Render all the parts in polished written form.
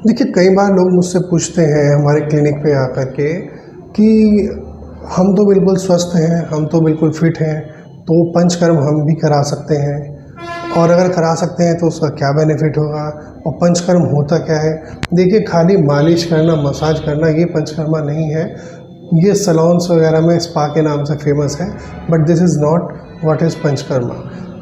देखिए, कई बार लोग मुझसे पूछते हैं हमारे क्लिनिक पे आकर के कि हम तो बिल्कुल स्वस्थ हैं, हम तो बिल्कुल फिट हैं, तो पंचकर्म हम भी करा सकते हैं और अगर करा सकते हैं तो उसका क्या बेनिफिट होगा और पंचकर्म होता क्या है। देखिए, खाली मालिश करना, मसाज करना ये पंचकर्मा नहीं है। ये सैलून्स वगैरह में स्पा के नाम से फेमस है, but this is not what is panchakarma.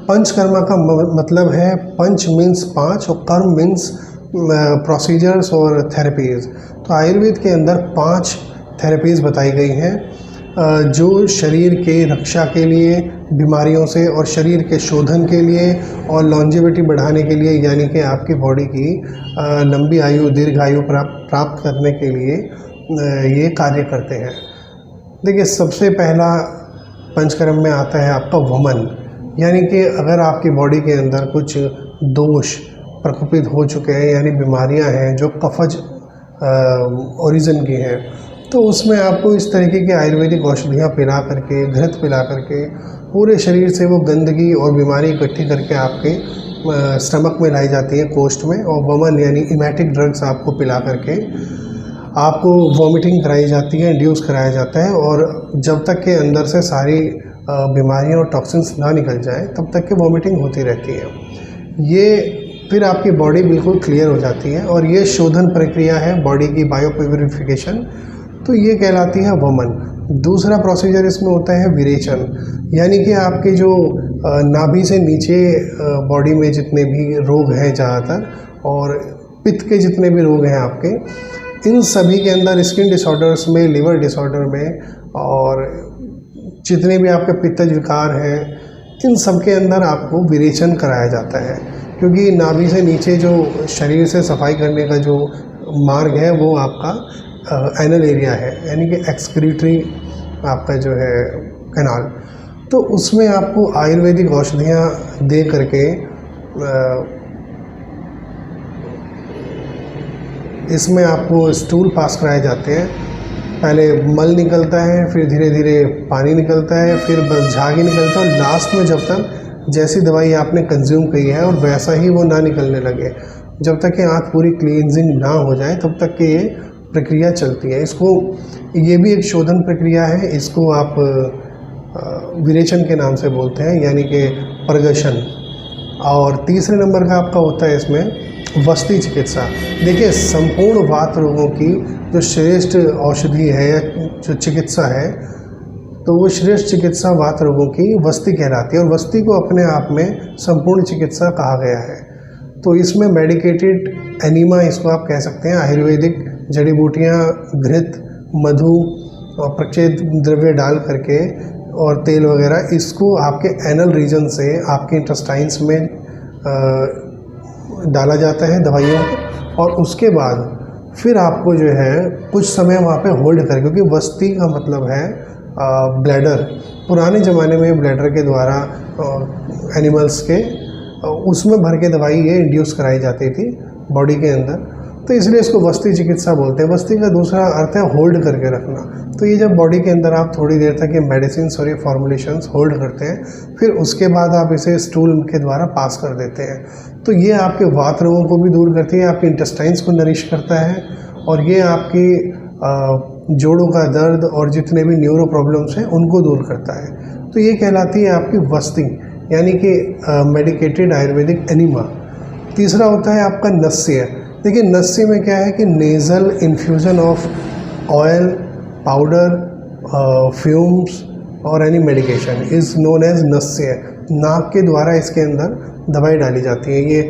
Panchakarma का मतलब है, पंच मीन्स पाँच और कर्म मीन्स प्रोसीजर्स और थेरेपीज़। तो आयुर्वेद के अंदर 5 थेरेपीज़ बताई गई हैं जो शरीर के रक्षा के लिए, बीमारियों से और शरीर के शोधन के लिए और लॉन्जेविटी बढ़ाने के लिए, यानी कि आपकी बॉडी की लंबी आयु, दीर्घ आयु प्राप्त करने के लिए ये कार्य करते हैं। देखिए, सबसे पहला पंचकर्म में आता है आपका वमन, यानी कि अगर आपकी बॉडी के अंदर कुछ दोष प्रकोपित हो चुके हैं, यानी बीमारियां हैं जो कफज ओरिजिन की हैं, तो उसमें आपको इस तरीके की आयुर्वेदिक औषधियाँ पिला करके, घृत पिला करके पूरे शरीर से वो गंदगी और बीमारी इकट्ठी करके आपके स्टमक में लाई जाती है, कोष्ठ में। और वमन यानी इमेटिक ड्रग्स आपको पिला करके आपको वॉमिटिंग कराई जाती है, इंड्यूस कराया जाता है, और जब तक के अंदर से सारी बीमारियाँ और टॉक्सिन्स ना निकल जाए तब तक के वॉमिटिंग होती रहती है। ये फिर आपकी बॉडी बिल्कुल क्लियर हो जाती है और ये शोधन प्रक्रिया है बॉडी की, बायो प्यूरिफिकेशन, तो ये कहलाती है वमन। दूसरा प्रोसीजर इसमें होता है विरेचन, यानी कि आपके जो नाभि से नीचे बॉडी में जितने भी रोग हैं ज़्यादातर, और पित्त के जितने भी रोग हैं आपके, इन सभी के अंदर, स्किन डिसऑर्डर्स में, लिवर डिसऑर्डर में, और जितने भी आपके पित्तज विकार हैं, इन सब के अंदर आपको विरेचन कराया जाता है। क्योंकि नाभि से नीचे जो शरीर से सफाई करने का जो मार्ग है वो आपका एनल एरिया है, यानी कि एक्सक्रीटरी आपका जो है कैनाल। तो उसमें आपको आयुर्वेदिक औषधियाँ दे करके इसमें आपको स्टूल पास कराए जाते हैं। पहले मल निकलता है, फिर धीरे धीरे पानी निकलता है, फिर बस झाग ही निकलता है, और लास्ट में जब तक जैसी दवाई आपने कंज्यूम की है और वैसा ही वो ना निकलने लगे, जब तक कि आँख पूरी क्लींजिंग ना हो जाए तब तक कि ये प्रक्रिया चलती है। इसको, ये भी एक शोधन प्रक्रिया है, इसको आप विरेचन के नाम से बोलते हैं, यानी कि प्रगशन। और तीसरे नंबर का आपका होता है इसमें वस्ती चिकित्सा। देखिए, संपूर्ण वात रोगों की जो श्रेष्ठ औषधि है या जो चिकित्सा है, तो वो श्रेष्ठ चिकित्सा वात रोगों की वस्ती कहलाती है, और वस्ती को अपने आप में संपूर्ण चिकित्सा कहा गया है। तो इसमें मेडिकेटेड एनीमा, इसको आप कह सकते हैं, आयुर्वेदिक जड़ी बूटियाँ, घृत, मधु और प्रक्षेद द्रव्य डाल करके और तेल वगैरह, इसको आपके एनल रीजन से आपके इंटेस्टाइन्स में डाला जाता है दवाइयों को, और उसके बाद फिर आपको जो है कुछ समय वहाँ पे होल्ड कर, क्योंकि वस्ती का मतलब है ब्लैडर। पुराने ज़माने में ब्लैडर के द्वारा एनिमल्स के उसमें भर के दवाई ये इंड्यूस कराई जाती थी बॉडी के अंदर, तो इसलिए इसको वस्ती चिकित्सा बोलते हैं। वस्ती का दूसरा अर्थ है होल्ड करके रखना। तो ये जब बॉडी के अंदर आप थोड़ी देर तक ये मेडिसिन और ये फॉर्मुलेशंस होल्ड करते हैं, फिर उसके बाद आप इसे स्टूल के द्वारा पास कर देते हैं, तो ये आपके वात रोगों को भी दूर करती है, आपके इंटेस्टाइन्स को नरिश करता है, और ये आपकी जोड़ों का दर्द और जितने भी न्यूरो प्रॉब्लम्स हैं उनको दूर करता है। तो ये कहलाती है आपकी वस्ती, यानी कि मेडिकेटेड आयुर्वेदिक एनिमा। तीसरा होता है आपका नस्य। देखिए, नस्य में क्या है कि nasal infusion of oil, powder, fumes और any medication is known as nasya. नाक के द्वारा इसके अंदर दवाई डाली जाती है। ये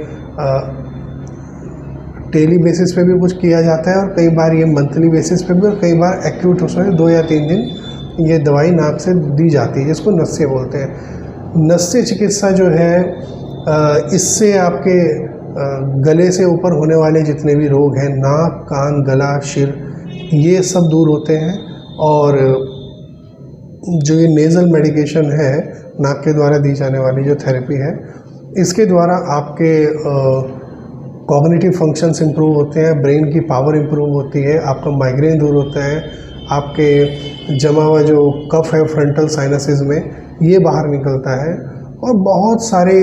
डेली बेसिस पे भी कुछ किया जाता है, और कई बार ये मंथली बेसिस पे भी, और कई बार एक्यूट उसमें 2 या 3 दिन ये दवाई नाक से दी जाती है, जिसको नस्य बोलते हैं। नस्य चिकित्सा जो है, इससे आपके गले से ऊपर होने वाले जितने भी रोग हैं, नाक, कान, गला, सिर, ये सब दूर होते हैं। और जो ये नेज़ल मेडिकेशन है, नाक के द्वारा दी जाने वाली जो थेरेपी है, इसके द्वारा आपके कॉग्निटिव फंक्शंस इंप्रूव होते हैं, ब्रेन की पावर इंप्रूव होती है, आपका माइग्रेन दूर होता है, आपके जमा हुआ जो कफ है फ्रंटल साइनसेस में, ये बाहर निकलता है, और बहुत सारे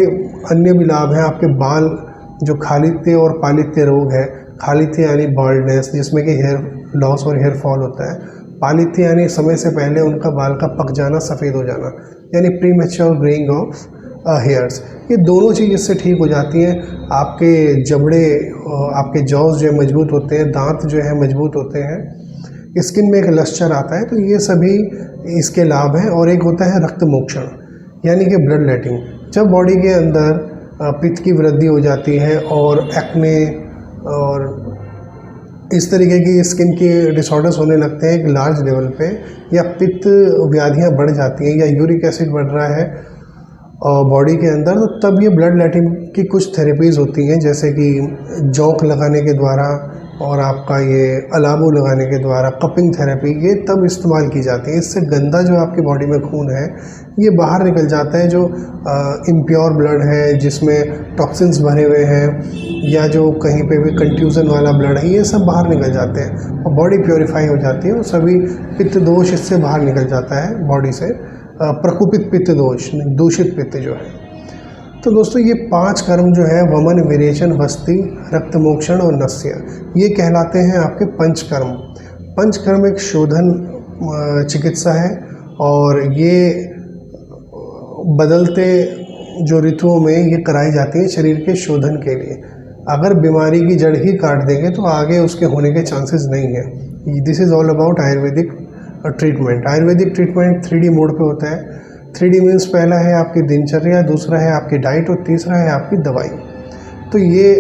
अन्य भी लाभ हैं। आपके बाल जो खालित्य और पालित्य रोग है, खालित्य यानी बॉल्डनेस, जिसमें कि हेयर लॉस और हेयर फॉल होता है। पालित्य यानी समय से पहले उनका बाल का पक जाना, सफ़ेद हो जाना, यानी pre mature greying of hairs. ये दोनों चीज़ इससे ठीक हो जाती हैं। आपके जबड़े, आपके जॉज जो है मजबूत होते हैं, दांत जो है मजबूत होते हैं, स्किन में एक लस्टर आता है। तो ये सभी इसके लाभ हैं। और एक होता है रक्त मोक्षण, यानी कि ब्लड लेटिंग। जब बॉडी के अंदर पित्त की वृद्धि हो जाती है और एक्ने और इस तरीके की स्किन की डिसऑर्डर्स होने लगते हैं एक लार्ज लेवल पे, या पित्त व्याधियां बढ़ जाती हैं, या यूरिक एसिड बढ़ रहा है बॉडी के अंदर, तो तब ये ब्लड लेटिंग की कुछ थेरेपीज़ होती हैं, जैसे कि जौंक लगाने के द्वारा और आपका ये अलाबो लगाने के द्वारा, कपिंग थेरेपी, ये तब इस्तेमाल की जाती है। इससे गंदा जो आपकी बॉडी में खून है ये बाहर निकल जाता है। जो इम्प्योर ब्लड है, जिसमें टॉक्सिन्स भरे हुए हैं, या जो कहीं पे भी कंफ्यूजन वाला ब्लड है, ये सब बाहर निकल जाते हैं और बॉडी प्योरीफाई हो जाती है और सभी पित्त दोष इससे बाहर निकल जाता है बॉडी से। प्रकुपित पित्त दोष, दूषित पित्त जो है। तो दोस्तों ये 5 कर्म जो है, वमन, विरेचन, वस्ति, रक्त मोक्षण और नस्य, ये कहलाते हैं आपके पंचकर्म। पंचकर्म एक शोधन चिकित्सा है और ये बदलते जो ऋतुओं में ये कराई जाती है शरीर के शोधन के लिए। अगर बीमारी की जड़ ही काट देंगे तो आगे उसके होने के चांसेस नहीं है। This is all about Ayurvedic treatment. Ayurvedic treatment 3D mode पे होता है। 3D मीन्स पहला है आपकी दिनचर्या, दूसरा है आपकी डाइट और तीसरा है आपकी दवाई। तो ये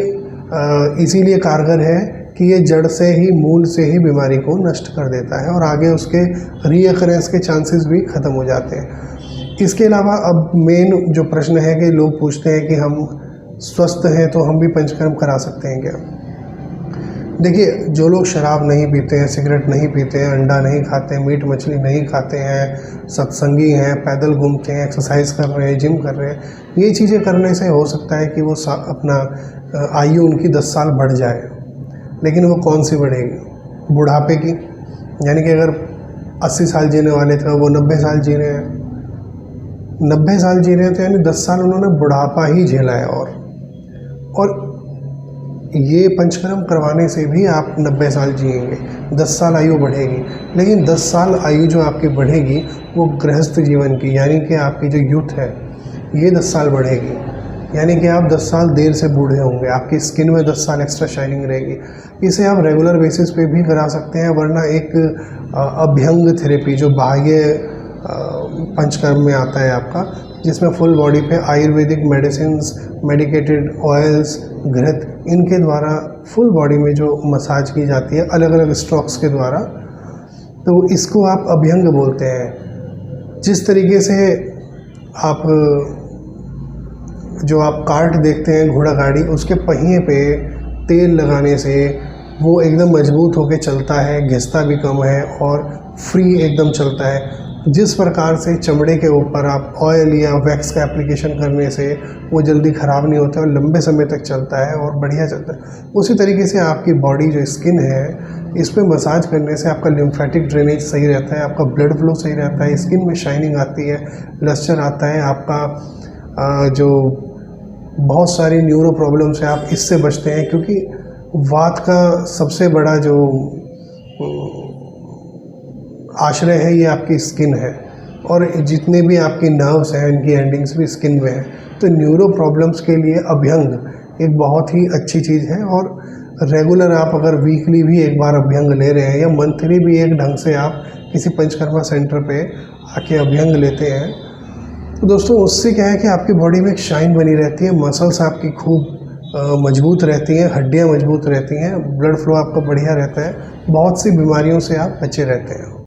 इसीलिए कारगर है कि ये जड़ से ही, मूल से ही बीमारी को नष्ट कर देता है और आगे उसके रीअकरेंस के चांसेस भी ख़त्म हो जाते हैं। इसके अलावा अब मेन जो प्रश्न है कि लोग पूछते हैं कि हम स्वस्थ हैं तो हम भी पंचकर्म करा सकते हैं क्या? देखिए, जो लोग शराब नहीं पीते हैं, सिगरेट नहीं पीते हैं, अंडा नहीं खाते हैं, मीट मछली नहीं खाते हैं, सत्संगी हैं, पैदल घूमते हैं, एक्सरसाइज कर रहे हैं, जिम कर रहे हैं, ये चीज़ें करने से हो सकता है कि वो अपना आयु उनकी 10 साल बढ़ जाए। लेकिन वो कौन सी बढ़ेगी? बुढ़ापे की। यानी कि अगर 80 साल जीने वाले थे वो 90 साल जी रहे हैं, 90 साल जी रहे हैं तो यानी 10 साल उन्होंने बुढ़ापा ही झेला है। और ये पंचकर्म करवाने से भी आप 90 साल जिएंगे, 10 साल आयु बढ़ेगी। लेकिन 10 साल आयु जो आपकी बढ़ेगी वो गृहस्थ जीवन की, यानी कि आपकी जो यूथ है ये 10 साल बढ़ेगी। यानी कि आप 10 साल देर से बूढ़े होंगे, आपकी स्किन में 10 साल एक्स्ट्रा शाइनिंग रहेगी। इसे आप रेगुलर बेसिस पे भी करा सकते हैं। वरना एक अभ्यंग थेरेपी जो बाह्य पंचकर्म में आता है आपका, जिसमें फुल बॉडी पे आयुर्वेदिक मेडिसिन्स, मेडिकेटेड ऑयल्स, घृत, इनके द्वारा फुल बॉडी में जो मसाज की जाती है अलग अलग स्ट्रोक्स के द्वारा, तो इसको आप अभ्यंग बोलते हैं। जिस तरीके से आप जो आप कार्ट देखते हैं, घोड़ा गाड़ी, उसके पहिए पे तेल लगाने से वो एकदम मजबूत होकर चलता है, घिसता भी कम है और फ्री एकदम चलता है। जिस प्रकार से चमड़े के ऊपर आप ऑयल या वैक्स का एप्लीकेशन करने से वो जल्दी ख़राब नहीं होता और लंबे समय तक चलता है और बढ़िया चलता है, उसी तरीके से आपकी बॉडी जो स्किन है इस पर मसाज करने से आपका लिम्फेटिक ड्रेनेज सही रहता है, आपका ब्लड फ्लो सही रहता है, स्किन में शाइनिंग आती है, लस्टर आता है, आपका जो बहुत सारी न्यूरो प्रॉब्लम से आप इससे बचते हैं। क्योंकि वात का सबसे बड़ा जो आश्रय है ये आपकी स्किन है और जितने भी आपकी नर्व्स हैं इनकी एंडिंग्स भी स्किन में है। तो न्यूरो प्रॉब्लम्स के लिए अभ्यंग एक बहुत ही अच्छी चीज़ है। और रेगुलर आप अगर वीकली भी एक बार अभ्यंग ले रहे हैं या मंथली भी एक ढंग से आप किसी पंचकर्मा सेंटर पे आके अभ्यंग लेते हैं, तो दोस्तों उससे क्या है कि आपकी बॉडी में एक शाइन बनी रहती है, मसल्स आपकी खूब मजबूत रहती हैं, हड्डियाँ मजबूत रहती हैं, ब्लड फ्लो आपका बढ़िया रहता है, बहुत सी बीमारियों से आप बचे रहते हैं।